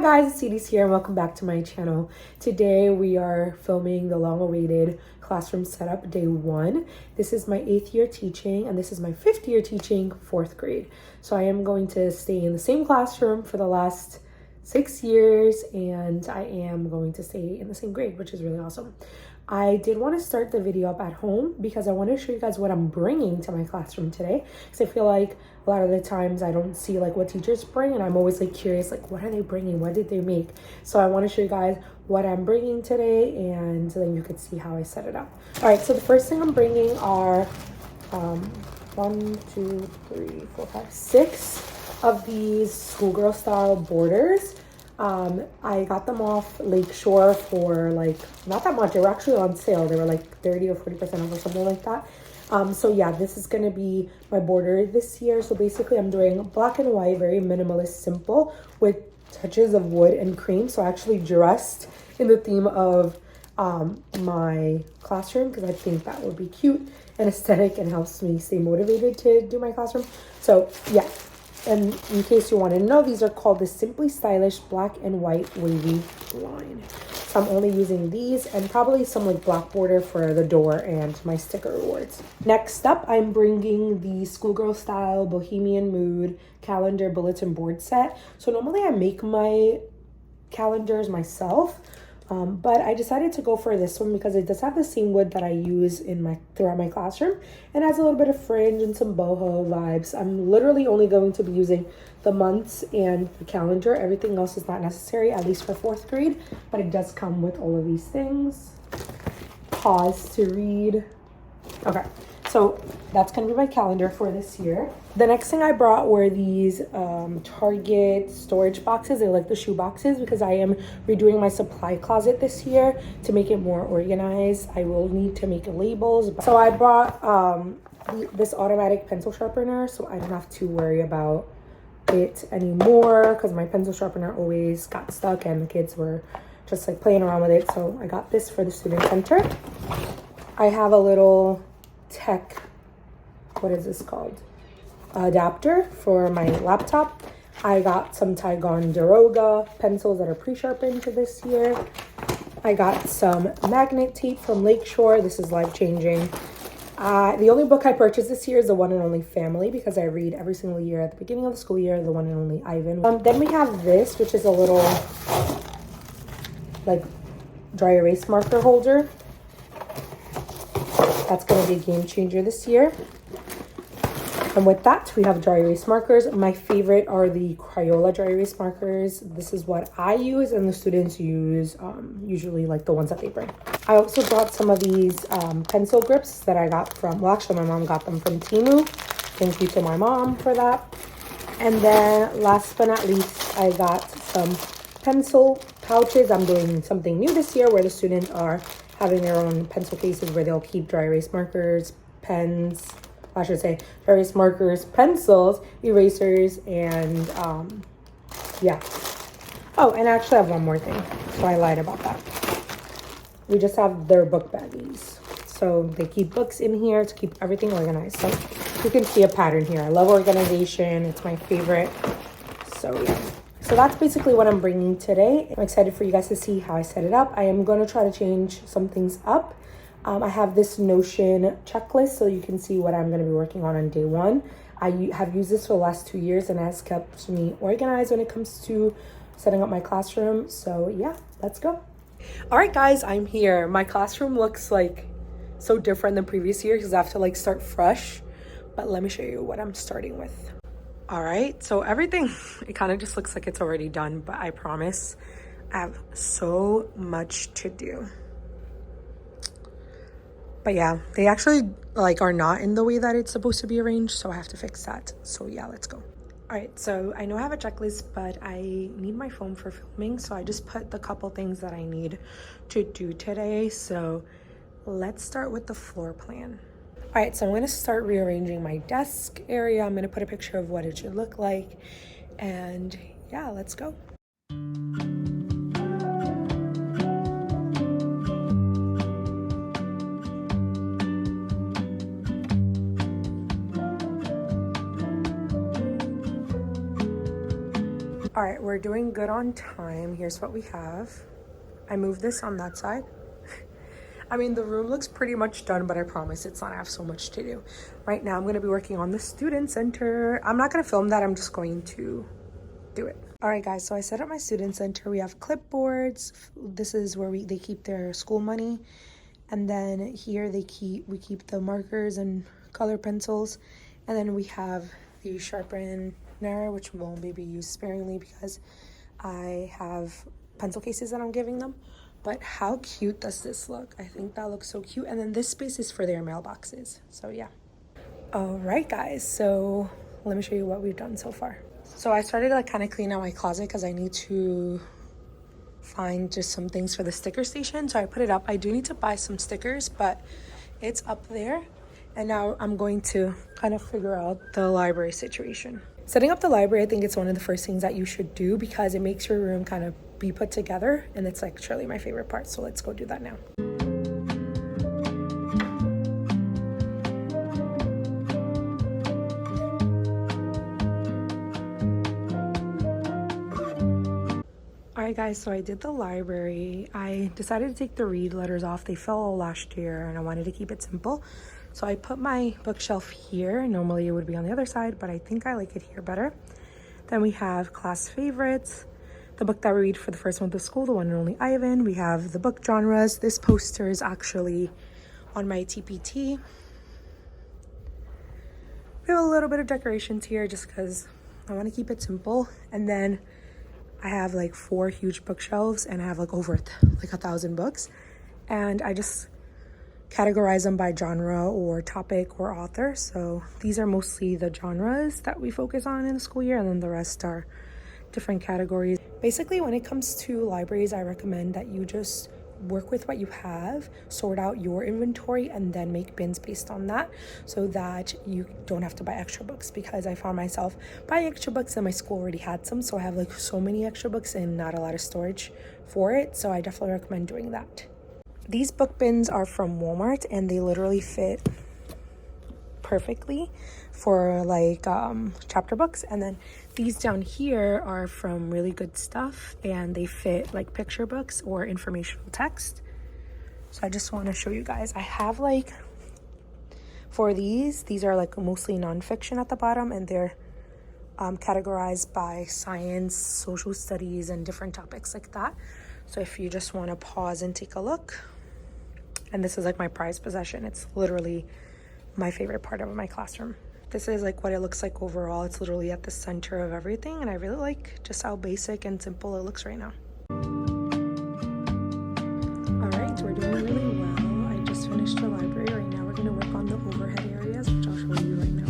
guys, it's Edie's here and welcome back to my channel. Today we are filming the long-awaited classroom setup day 1. This is my 8th year teaching and this is my 5th year teaching 4th grade. So I am going to stay in the same classroom for the last 6 years and I am going to stay in the same grade, which is really awesome. I did want to start the video up at home because I want to show you guys what I'm bringing to my classroom today, because I feel like a lot of the times I don't see like what teachers bring and I'm always like curious, like what are they bringing, what did they make? So I want to show you guys what I'm bringing today and then you could see how I set it up. All right, so the first thing I'm bringing are 6 of these schoolgirl style borders. I got them off Lakeshore for like not that much. They were actually on sale. They were like 30 or 40% off or something like that. So yeah, this is gonna be my border this year. So basically I'm doing black and white, very minimalist, simple, with touches of wood and cream. So I actually dressed in the theme of my classroom because I think that would be cute and aesthetic and helps me stay motivated to do my classroom. So yeah. And in case you want to know, these are called the Simply Stylish Black and White Wavy line. So I'm only using these and probably some like black border for the door and my sticker rewards. Next up, I'm bringing the Schoolgirl Style Bohemian Mood Calendar Bulletin Board set. So normally I make my calendars myself. But I decided to go for this one because it does have the same wood that I use in throughout my classroom and has a little bit of fringe and some boho vibes. I'm literally only going to be using the months and the calendar. Everything else is not necessary, at least for 4th grade, but it does come with all of these things. Pause to read. Okay, so that's gonna be my calendar for this year. The next thing I brought were these Target storage boxes. They're like the shoe boxes because I am redoing my supply closet this year to make it more organized. I will need to make labels. So I brought this automatic pencil sharpener so I don't have to worry about it anymore because my pencil sharpener always got stuck and the kids were just like playing around with it. So I got this for the student center. I have a little tech, what is this called? Adapter for my laptop. I got some Ticonderoga pencils that are pre-sharpened for this year. I got some magnet tape from Lakeshore. This is life-changing. The only book I purchased this year is The One and Only Family because I read every single year at the beginning of the school year, The One and Only Ivan. Then we have this, which is a little like dry erase marker holder. That's going to be a game changer this year. And with that, we have dry erase markers. My favorite are the Crayola dry erase markers. This is what I use and the students use, usually like the ones that they bring. I also brought some of these pencil grips that I got from, well, actually my mom got them from Temu. Thank you to my mom for that. And then last but not least, I got some pencil pouches. I'm doing something new this year where the students are having their own pencil cases where they'll keep dry erase markers, pens, I should say dry erase markers, pencils, erasers, and yeah. Oh, and I actually have one more thing, so I lied about that. We just have their book baggies. So they keep books in here to keep everything organized. So you can see a pattern here. I love organization. It's my favorite. So yeah. So that's basically what I'm bringing today. I'm excited for you guys to see how I set it up. I am going to try to change some things up. I have this Notion checklist so you can see what I'm going to be working on day 1. I have used this for the last 2 years and it has kept me organized when it comes to setting up my classroom. So yeah, let's go. All right, guys, I'm here. My classroom looks like so different than previous years because I have to like start fresh. But let me show you what I'm starting with. All right, so everything, it kind of just looks like it's already done, but I promise I have so much to do. But yeah, they actually like are not in the way that it's supposed to be arranged, so I have to fix that. So yeah, let's go. All right, so I know I have a checklist, but I need my phone for filming, so I just put the couple things that I need to do today. So let's start with the floor plan. All right, so I'm going to start rearranging my desk area. I'm going to put a picture of what it should look like. And yeah, let's go. All right, we're doing good on time. Here's what we have. I moved this on that side. I mean, the room looks pretty much done, but I promise it's not. I have so much to do. Right now, I'm going to be working on the student center. I'm not going to film that. I'm just going to do it. All right, guys, so I set up my student center. We have clipboards. This is where they keep their school money. And then here we keep the markers and color pencils. And then we have the sharpener, which will maybe use sparingly because I have pencil cases that I'm giving them. But how cute does this look? I think that looks so cute. And then this space is for their mailboxes. So yeah. All right, guys. So let me show you what we've done so far. So I started like kind of cleaning out my closet because I need to find just some things for the sticker station. So I put it up. I do need to buy some stickers, but it's up there. And now I'm going to kind of figure out the library situation. Setting up the library, I think it's one of the first things that you should do because it makes your room kind of be put together. And it's like truly my favorite part. So let's go do that now. Alright guys, so I did the library. I decided to take the read letters off. They fell all last year and I wanted to keep it simple. So I put my bookshelf here. Normally it would be on the other side, but I think I like it here better. Then we have class favorites, the book that we read for the first month of school, the one and only Ivan. We have the book genres. This poster is actually on my TPT. We have a little bit of decorations here just because I want to keep it simple. And then I have like 4 huge bookshelves and I have like over like 1,000 books. And I just categorize them by genre or topic or author. So these are mostly the genres that we focus on in the school year, and then the rest are different categories. Basically, when it comes to libraries, I recommend that you just work with what you have, sort out your inventory, and then make bins based on that so that you don't have to buy extra books, because I found myself buying extra books and my school already had some, so I have like so many extra books and not a lot of storage for it. So I definitely recommend doing that. These book bins are from Walmart and they literally fit perfectly for like chapter books. And then these down here are from Really Good Stuff and they fit like picture books or informational text. So I just want to show you guys. I have like, for these are like mostly nonfiction at the bottom, and they're categorized by science, social studies, and different topics like that. So if you just want to pause and take a look, and this is like my prized possession. It's literally my favorite part of my classroom. This is like what it looks like overall. It's literally at the center of everything, and I really like just how basic and simple it looks right now. All right, we're doing really well. I just finished the library. Right now we're gonna work on the overhead areas, which I'll show you right now.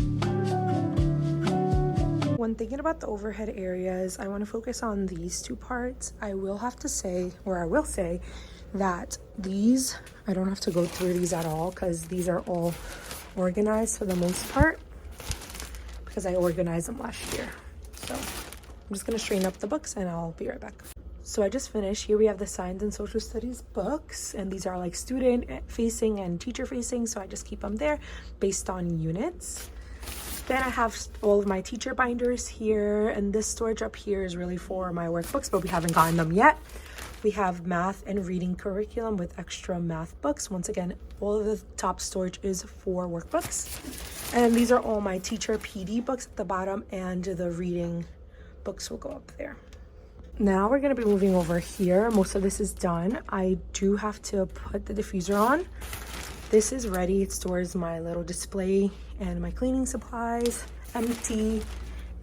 When thinking about the overhead areas, I want to focus on these 2 parts. I will say that these, I don't have to go through these at all because these are all organized for the most part because I organized them last year. So I'm just going to straighten up the books and I'll be right back. So I just finished. Here we have the science and social studies books, and these are like student facing and teacher facing, so I just keep them there based on units. Then I have all of my teacher binders here, and this storage up here is really for my workbooks, but we haven't gotten them yet. We have math and reading curriculum with extra math books. Once again, all of the top storage is for workbooks. And these are all my teacher PD books at the bottom, and the reading books will go up there. Now we're going to be moving over here. Most of this is done. I do have to put the diffuser on. This is ready. It stores my little display and my cleaning supplies, empty.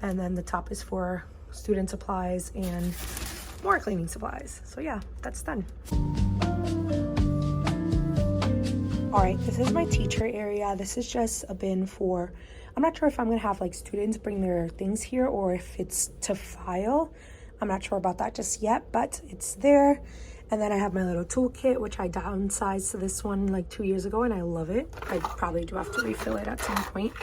And then the top is for student supplies and more cleaning supplies. So yeah, that's done. All right, this is my teacher area. This is just a bin for, I'm not sure if I'm gonna have like students bring their things here or if it's to file. I'm not sure about that just yet, but it's there. And then I have my little toolkit, which I downsized to this one like 2 years ago, and I love it. I probably do have to refill it at some point.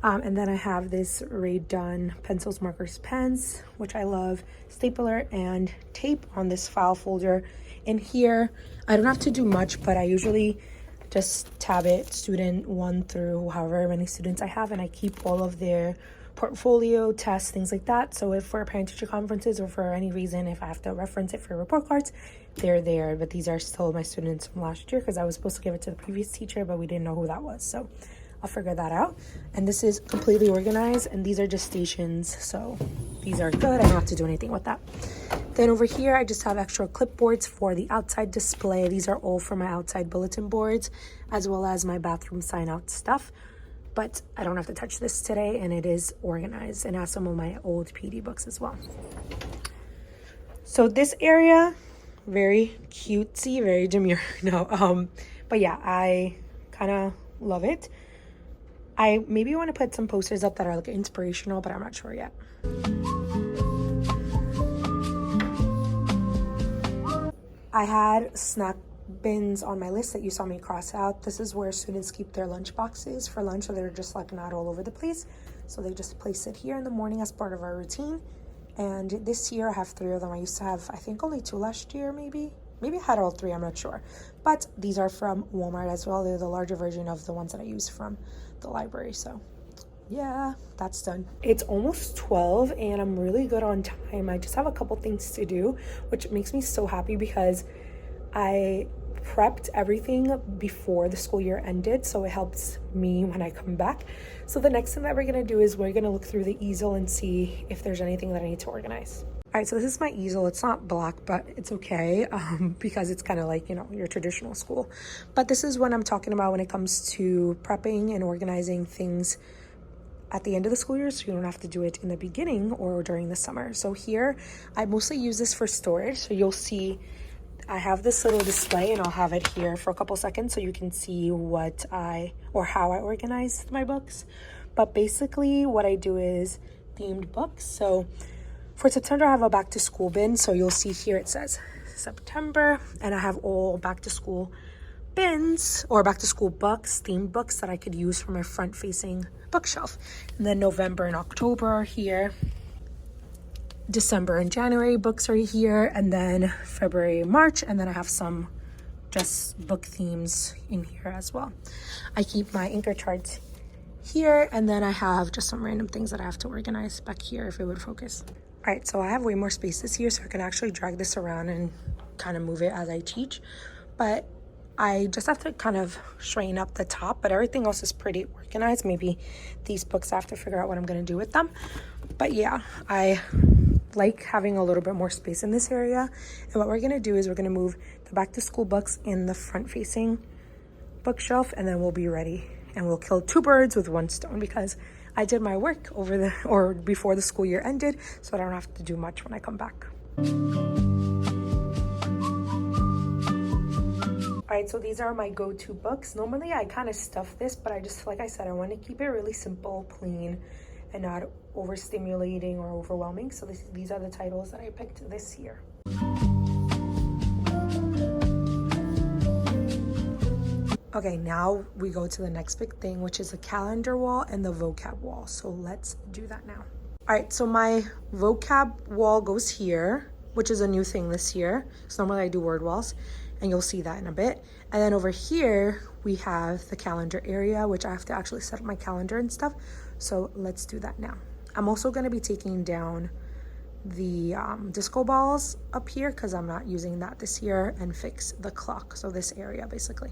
And then I have this Raid Done pencils, markers, pens, which I love, stapler and tape on this file folder. In here, I don't have to do much, but I usually just tab it student 1 through however many students I have, and I keep all of their portfolio, tests, things like that. So if for parent-teacher conferences or for any reason, if I have to reference it for report cards, they're there. But these are still my students from last year because I was supposed to give it to the previous teacher, but we didn't know who that was. So I'll figure that out. And this is completely organized, and these are just stations. So these are good. I don't have to do anything with that. Then over here, I just have extra clipboards for the outside display. These are all for my outside bulletin boards, as well as my bathroom sign-out stuff. But I don't have to touch this today, and it is organized and has some of my old PD books as well. So this area, very cutesy, very demure. No, but yeah, I kind of love it. I maybe want to put some posters up that are like inspirational, but I'm not sure yet. I had snack bins on my list that you saw me cross out. This is where students keep their lunch boxes for lunch, so they're just like not all over the place. So they just place it here in the morning as part of our routine. And this year I have 3 of them. I used to have, I think, only 2 last year, maybe I had all 3, I'm not sure. But these are from Walmart as well. They're the larger version of the ones that I use from the library. So yeah, that's done. It's almost 12 and I'm really good on time. I just have a couple things to do, which makes me so happy because I prepped everything before the school year ended, so it helps me when I come back. So the next thing that we're gonna do is we're gonna look through the easel and see if there's anything that I need to organize. All right, so this is my easel. It's not black, but it's okay because it's kind of like, you know, your traditional school. But this is what I'm talking about when it comes to prepping and organizing things at the end of the school year, so you don't have to do it in the beginning or during the summer. So here, I mostly use this for storage. So you'll see I have this little display, and I'll have it here for a couple seconds so you can see how I organize my books. But basically what I do is themed books. So for September, I have a back to school bin. So you'll see here it says September, and I have all back to school bins or back to school books, themed books that I could use for my front facing bookshelf. And then November and October are here. December and January books are here, and then February, March, and then I have some just book themes in here as well. I keep my anchor charts here, and then I have just some random things that I have to organize back here if it would focus. All right, so I have way more space this year, so I can actually drag this around and kind of move it as I teach. But I just have to kind of straighten up the top, but everything else is pretty organized. Maybe these books, I have to figure out what I'm going to do with them. But yeah, I like having a little bit more space in this area. And what we're going to do is we're going to move the back to school books in the front facing bookshelf, and then we'll be ready. And we'll kill 2 birds with 1 stone because I did my work before the school year ended, so I don't have to do much when I come back. All right, so these are my go-to books. Normally I kind of stuff this, but I just, like I said, I want to keep it really simple, clean, and not overstimulating or overwhelming. So these are the titles that I picked this year. Okay, now we go to the next big thing, which is the calendar wall and the vocab wall. So let's do that now. All right, so my vocab wall goes here, which is a new thing this year. So normally I do word walls, and you'll see that in a bit. And then over here, we have the calendar area, which I have to actually set up my calendar and stuff. So let's do that now. I'm also gonna be taking down the disco balls up here because I'm not using that this year, and fix the clock. So this area basically.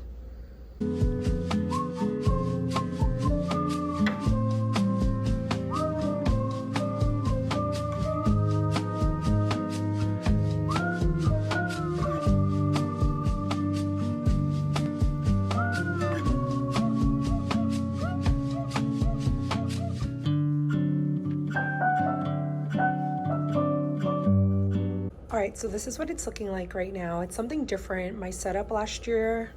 All right, so this is what it's looking like right now. It's something different. My setup last year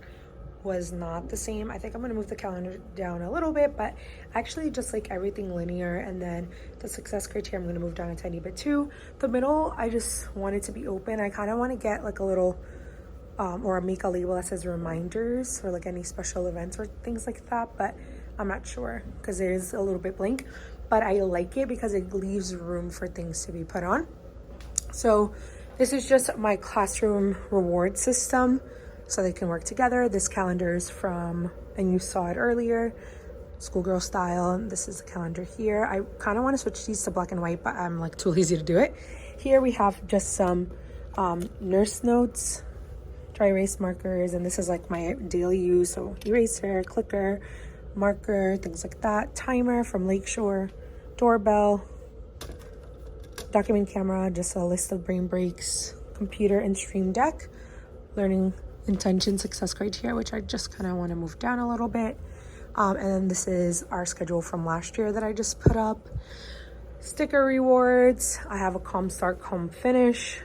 was not the same. I think I'm gonna move the calendar down a little bit, but actually just like everything linear, and then the success criteria I'm gonna move down a tiny bit too. The middle, I just want it to be open. I kind of want to get like a little or make a label that says reminders for like any special events or things like that, but I'm not sure because it is a little bit blank. But I like it because it leaves room for things to be put on. So this is just my classroom reward system, so they can work together. This calendar is from, and you saw it earlier, schoolgirl style. And this is the calendar here. I kind of want to switch these to black and white, but I'm like too lazy to do it. Here we have just some nurse notes, dry erase markers, and this is like my daily use. So eraser, clicker, marker, things like that. Timer from Lakeshore, doorbell, document camera, just a list of brain breaks, computer and stream deck, learning intention success criteria, which I just kind of want to move down a little bit. And then this is our schedule from last year that I just put up. Sticker rewards. I have a calm start, calm finish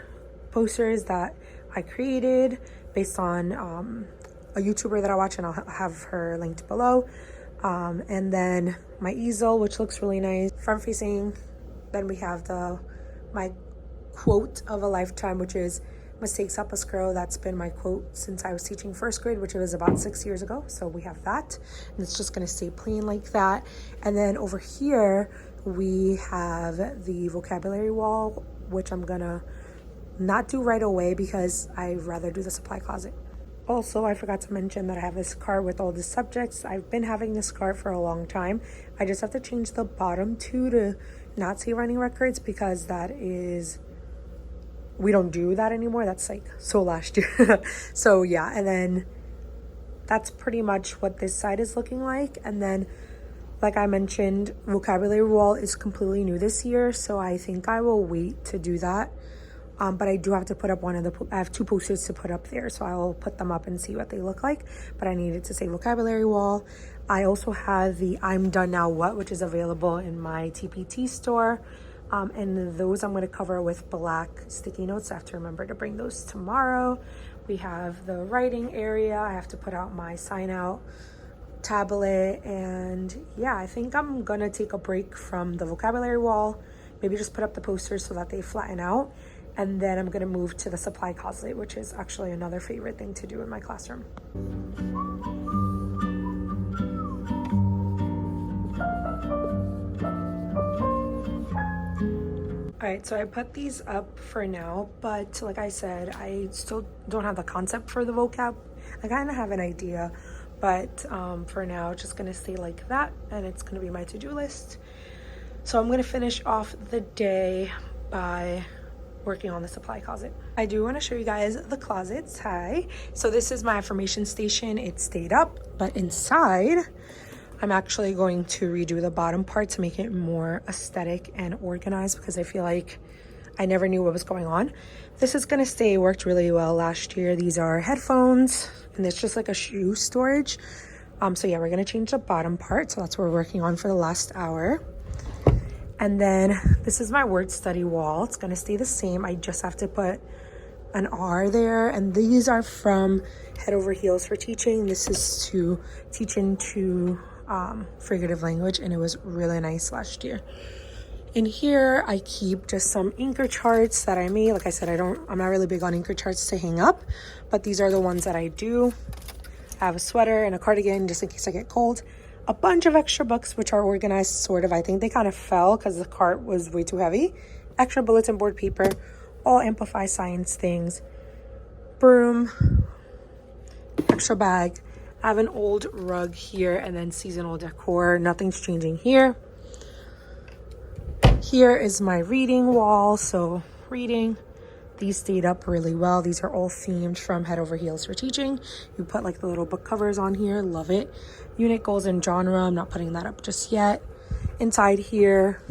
posters that I created based on a YouTuber that I watch, and I'll have her linked below. And then my easel, which looks really nice, front facing. Then we have my quote of a lifetime, which is mistakes help us grow. That's been my quote since I was teaching first grade, which was about 6 years ago. So we have that, and it's just going to stay plain like that. And then over here we have the vocabulary wall, which I'm gonna not do right away because I'd rather do the supply closet. Also, I forgot to mention that I have this card with all the subjects. I've been having this card for a long time. I just have to change the bottom two to not say running records, because we don't do that anymore. That's like so last year. So yeah, and then that's pretty much what this side is looking like. And then, like I mentioned, vocabulary wall is completely new this year, so I think I will wait to do that. But I do have to put up I have 2 posters to put up there, so I will put them up and see what they look like. But I needed to say vocabulary wall. I also have the I'm Done Now What, which is available in my TPT store. And those I'm going to cover with black sticky notes. I have to remember to bring those tomorrow. We have the writing area. I have to put out my sign out tablet. And yeah, I think I'm going to take a break from the vocabulary wall. Maybe just put up the posters so that they flatten out. And then I'm going to move to the supply closet, which is actually another favorite thing to do in my classroom. All right, so I put these up for now, but like I said, I still don't have the concept for the vocab. I kind of have an idea, but for now, it's just gonna stay like that, and it's gonna be my to-do list. So I'm gonna finish off the day by working on the supply closet. I do want to show you guys the closets. Hi. So this is my affirmation station. It stayed up, but inside, I'm actually going to redo the bottom part to make it more aesthetic and organized, because I feel like I never knew what was going on. This is going to stay. It worked really well last year. These are headphones, and it's just like a shoe storage. So yeah, we're going to change the bottom part. So that's what we're working on for the last hour. And then this is my word study wall. It's going to stay the same. I just have to put an R there. And these are from Head Over Heels for Teaching. This is to teach into figurative language, and it was really nice last year. In here, I keep just some anchor charts that I made. Like I said, I'm not really big on anchor charts to hang up, but these are the ones that I do. I have a sweater and a cardigan just in case I get cold. A bunch of extra books, which are organized sort of. I think they kind of fell because the cart was way too heavy. Extra bulletin board paper, all Amplify Science things. Broom, extra bag. I have an old rug here, and then seasonal decor. Nothing's changing here. Here is my reading wall. So reading, these stayed up really well. These are all themed from Head Over Heels for Teaching. You put like the little book covers on here. Love it. Unit goals and genre. I'm not putting that up just yet. Inside here,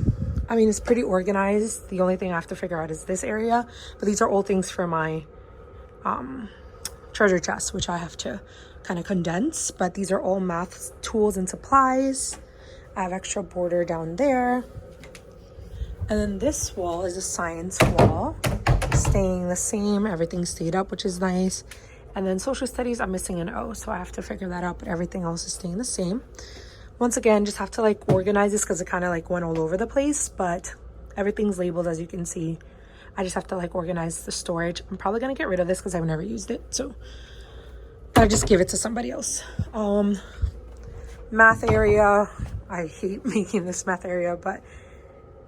I mean, it's pretty organized. The only thing I have to figure out is this area. But these are all things for my treasure chest, which I have to kind of condense. But these are all math tools and supplies. I have extra border down there. And then this wall is a science wall, staying the same. Everything stayed up, which is nice. And then social studies, I'm missing an O, so I have to figure that out, but everything else is staying the same. Once again, just have to like organize this because it kind of like went all over the place, but everything's labeled, as you can see. I just have to like organize the storage. I'm probably gonna get rid of this because I've never used it, so I'll just give it to somebody else. Math area, I hate making this math area, but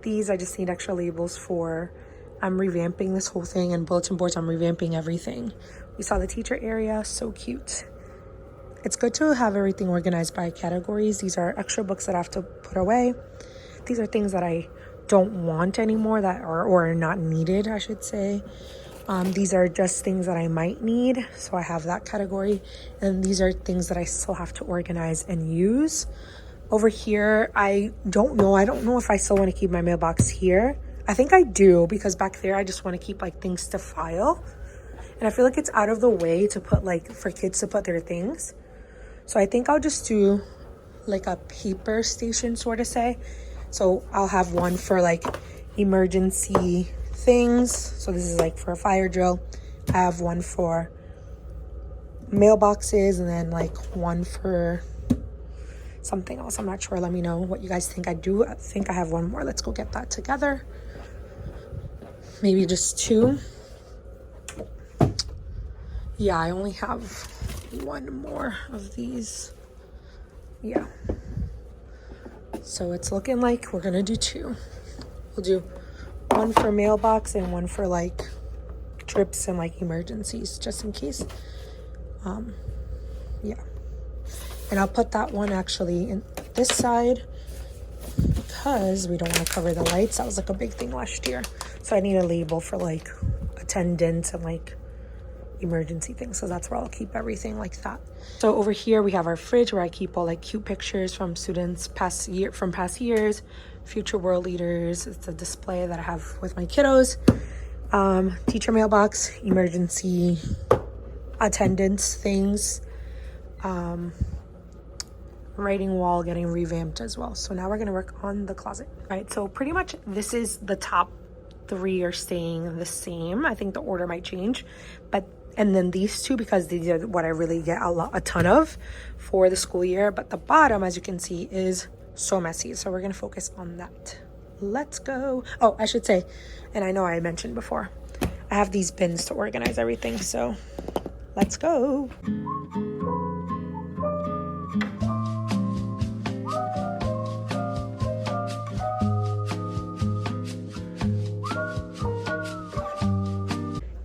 these I just need extra labels for. I'm revamping this whole thing, and bulletin boards, I'm revamping everything. We saw the teacher area, so cute. it's good to have everything organized by categories. These are extra books that I have to put away. These are things that I don't want anymore that are or are not needed, I should say. These are just things that I might need, so I have that category. And these are things that I still have to organize and use. Over here, I don't know if I still want to keep my mailbox here. I think I do, because back there I just want to keep like things to file. And I feel like it's out of the way to put like for kids to put their things. So I think I'll just do like a paper station, sort of say. So I'll have one for like emergency things. So this is like for a fire drill. I have one for mailboxes, and then like one for something else. I'm not sure. Let me know what you guys think. I think I have one more. Let's go get that together. Maybe just two. Yeah, I only have one more of these. Yeah. So it's looking like we're gonna do two. We'll do one for mailbox and one for like trips and like emergencies, just in case. Yeah. And I'll put that one actually in this side because we don't want to cover the lights. That was like a big thing last year. So I need a label for like attendance and like emergency things. So that's where I'll keep everything like that. So over here we have our fridge where I keep all like cute pictures from students past years, future world leaders. It's a display that I have with my kiddos. Teacher mailbox, emergency attendance things. Writing wall getting revamped as well. So now we're going to work on the closet. All right, so pretty much this is the top three are staying the same. I think the order might change, and then these two, because these are what I really get a ton of for the school year. But the bottom, as you can see, is so messy. So we're going to focus on that. Let's go. Oh, I should say, and I know I mentioned before, I have these bins to organize everything. So let's go.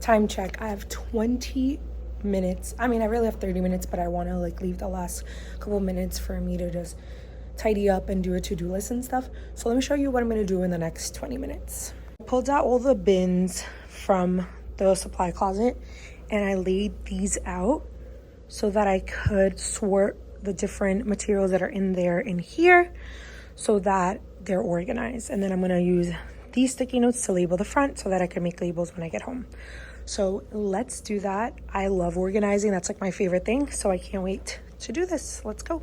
Time check. I have 20 minutes. I mean, I really have 30 minutes, but I want to like leave the last couple minutes for me to just tidy up and do a to-do list and stuff. So let me show you what I'm going to do in the next 20 minutes. I pulled out all the bins from the supply closet and I laid these out so that I could sort the different materials that are in there in here so that they're organized. And then I'm going to use these sticky notes to label the front so that I can make labels when I get home. So let's do that. I love organizing. That's like my favorite thing. So I can't wait to do this. Let's go.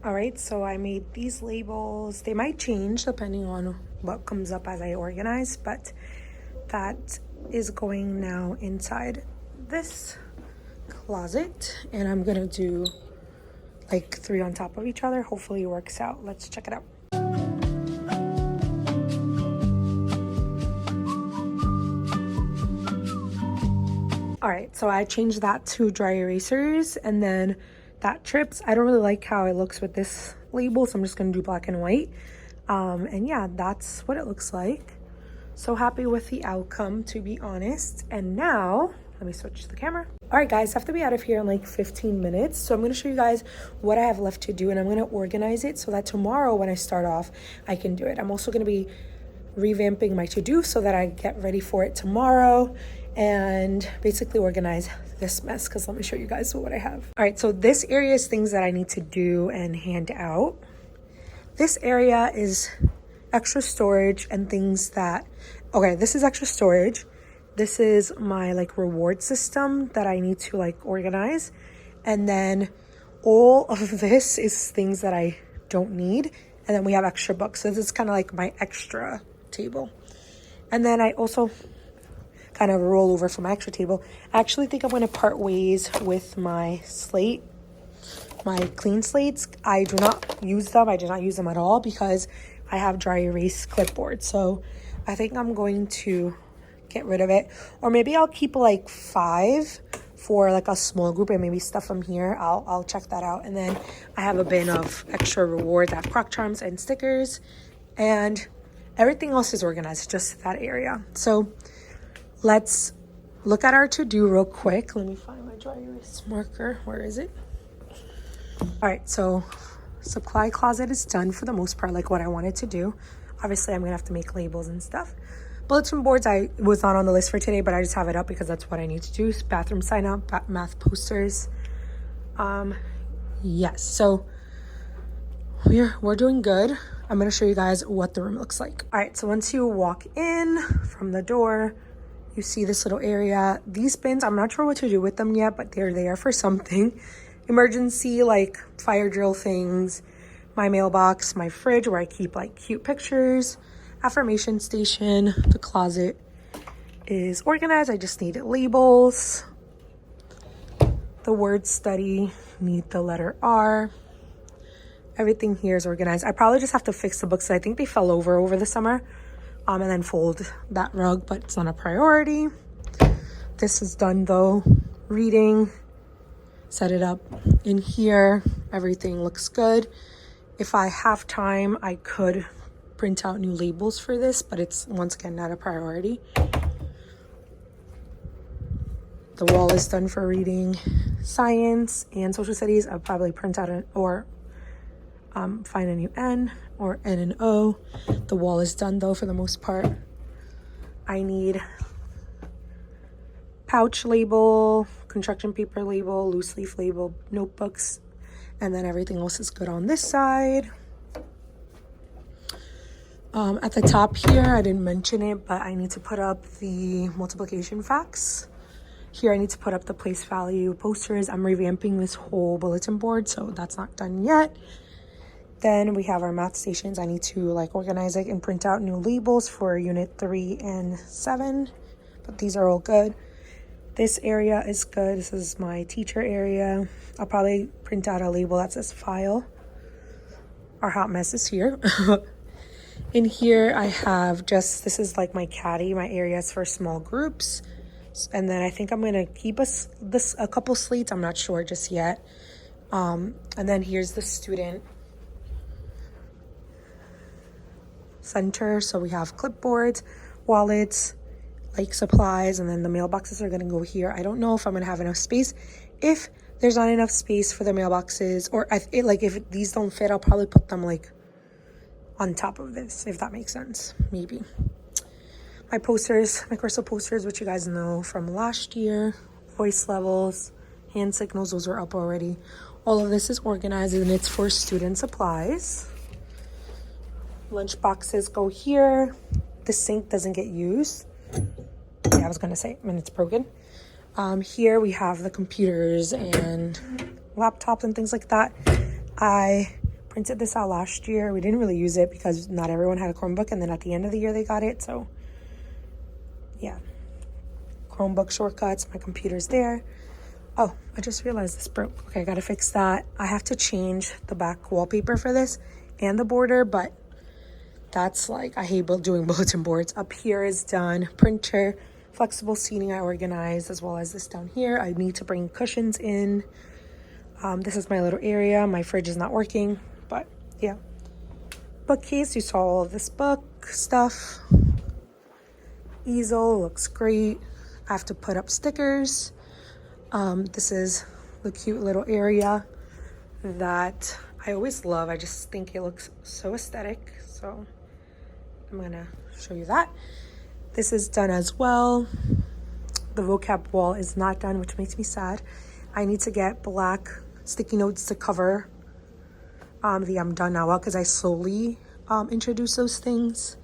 All right, so I made these labels. They might change depending on what comes up as I organize, but that is going now inside this closet, and I'm gonna do like 3 on top of each other. Hopefully it works out. Let's check it out. All right, so I changed that to dry erasers, and then that trips. I don't really like how it looks with this label, so I'm just gonna do black and white. And yeah, that's what it looks like. So happy with the outcome, to be honest. And now let me switch the camera. All right, guys, I have to be out of here in like 15 minutes. So I'm going to show you guys what I have left to do, and I'm going to organize it so that tomorrow when I start off, I can do it. I'm also going to be revamping my to-do so that I get ready for it tomorrow and basically organize this mess, because let me show you guys what I have. All right, so this area is things that I need to do and hand out. This area is extra storage and things that, okay, this is extra storage. This is my like reward system that I need to like organize. And then all of this is things that I don't need. And then we have extra books. So this is kind of like my extra table. And then I also kind of roll over from my extra table. I actually think I'm going to part ways with my slate, my clean slates. I do not use them. I do not use them at all because I have dry erase clipboard. So I think I'm going to get rid of it, or maybe I'll keep like 5 for like a small group and maybe stuff them here. I'll check that out. And then I have a bin of extra rewards. I have Croc Charms and stickers, and Everything else is organized, just that area. So let's look at our to-do real quick. Let me find my dry erase marker. Where is it? All right, so supply closet is done for the most part, like what I wanted to do. Obviously, I'm gonna have to make labels and stuff. Bulletin boards, I was not on the list for today, but I just have it up because that's what I need to do. Bathroom sign up, math posters. Yes, so we're doing good. I'm gonna show you guys what the room looks like. All right, so once you walk in from the door, you see this little area. These bins, I'm not sure what to do with them yet, but they're there for something. Emergency, like fire drill things, my mailbox, my fridge where I keep like cute pictures, affirmation station. The closet is organized. I just need labels. The word study, need the letter R. Everything here is organized. I probably just have to fix the books. I think they fell over the summer, and then fold that rug, but it's not a priority. This is done though. Reading, set it up in here. Everything looks good. If I have time, I could print out new labels for this, but it's once again not a priority. The wall is done for reading, science and social studies. I'll probably print out find a new N or N and O. The wall is done though for the most part. I need pouch label, construction paper label, loose leaf label, notebooks, and then everything else is good on this side. At the top here, I didn't mention it, but I need to put up the multiplication facts. Here I need to put up the place value posters. I'm revamping this whole bulletin board, so that's not done yet. Then we have our math stations. I need to like organize it and print out new labels for unit 3 and 7, but these are all good. This area is good. This is my teacher area. I'll probably print out a label that says file. Our hot mess is here. In here I have this is like my caddy, my areas for small groups. And then I think I'm gonna keep a couple slates. I'm not sure just yet. And then here's the student center. So we have clipboards, wallets, like supplies, and then the mailboxes are gonna go here. I don't know if I'm gonna have enough space. If there's not enough space for the mailboxes, or if these don't fit, I'll probably put them like on top of this, if that makes sense, maybe. My posters, my crystal posters, which you guys know from last year, voice levels, hand signals, those are up already. All of this is organized and it's for student supplies. Lunch boxes go here. The sink doesn't get used. Yeah, I was gonna say, and it's broken. Here we have the computers and laptops and things like that. I printed this out last year. We didn't really use it because not everyone had a Chromebook, and then at the end of the year they got it, so yeah. Chromebook shortcuts, my computer's there. Oh, I just realized this broke. Okay, I gotta fix that. I have to change the back wallpaper for this and the border, but that's like, I hate doing bulletin boards. Up here is done. Printer, flexible seating I organized, as well as this down here. I need to bring cushions in. This is my little area. My fridge is not working, but yeah. Bookcase, you saw all of this book stuff. Easel looks great. I have to put up stickers. This is the cute little area that I always love. I just think it looks so aesthetic. So I'm gonna show you that. This is done as well. The vocab wall is not done, which makes me sad. I need to get black sticky notes to cover the I'm done now because I slowly introduce those things.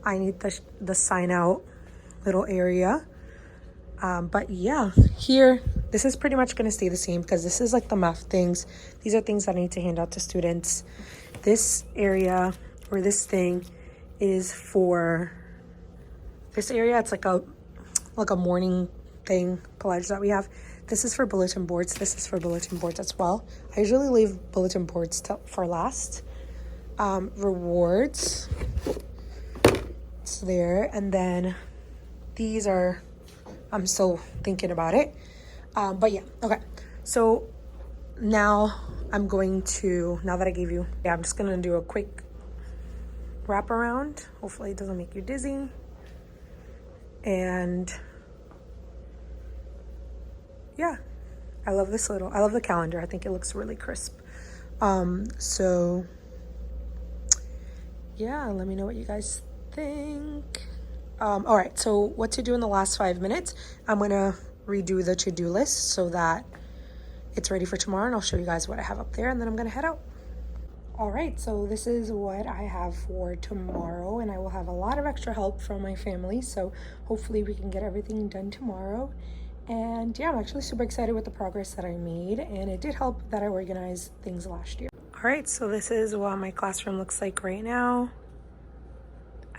I need the sign out little area. But yeah, here, this is pretty much gonna stay the same because this is like the math things. These are things that I need to hand out to students. This area or this thing is for this area. It's like a morning thing, pledge that we have. This is for bulletin boards. This is for bulletin boards as well. I usually leave bulletin boards for last. Rewards, it's there. And then these are, I'm still thinking about it. But yeah, okay. So now I'm going to, now that I gave you, I'm just gonna do a quick wrap around. Hopefully it doesn't make you dizzy. And yeah, I love the calendar. I think it looks really crisp. So yeah, let me know what you guys think. All right, so what to do in the last 5 minutes. I'm gonna redo the to-do list so that it's ready for tomorrow, and I'll show you guys what I have up there, and then I'm gonna head out. All right, so this is what I have for tomorrow, and I will have a lot of extra help from my family, so hopefully we can get everything done tomorrow. And yeah, I'm actually super excited with the progress that I made, and it did help that I organized things last year. All right, so this is what my classroom looks like right now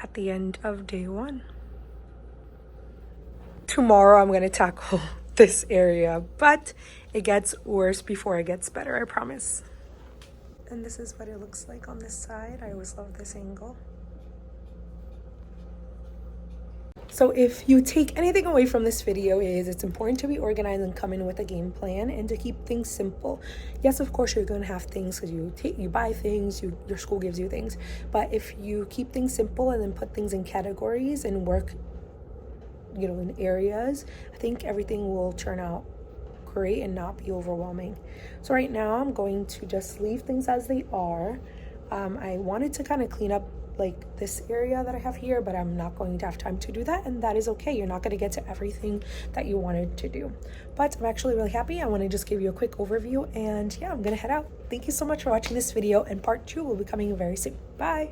at the end of day 1. Tomorrow I'm going to tackle this area, but it gets worse before it gets better, I promise. And this is what it looks like on this side. I always love this angle. So if you take anything away from this video, is it's important to be organized and come in with a game plan and to keep things simple. Yes, of course you're going to have things because you buy things, your school gives you things, but if you keep things simple and then put things in categories and work, in areas, I think everything will turn out great and not be overwhelming. So right now I'm going to just leave things as they are. I wanted to kind of clean up like this area that I have here, but I'm not going to have time to do that, and that is okay. You're not going to get to everything that you wanted to do, but I'm actually really happy. I want to just give you a quick overview, and yeah, I'm gonna head out. Thank you so much for watching this video, and part 2 will be coming very soon. Bye.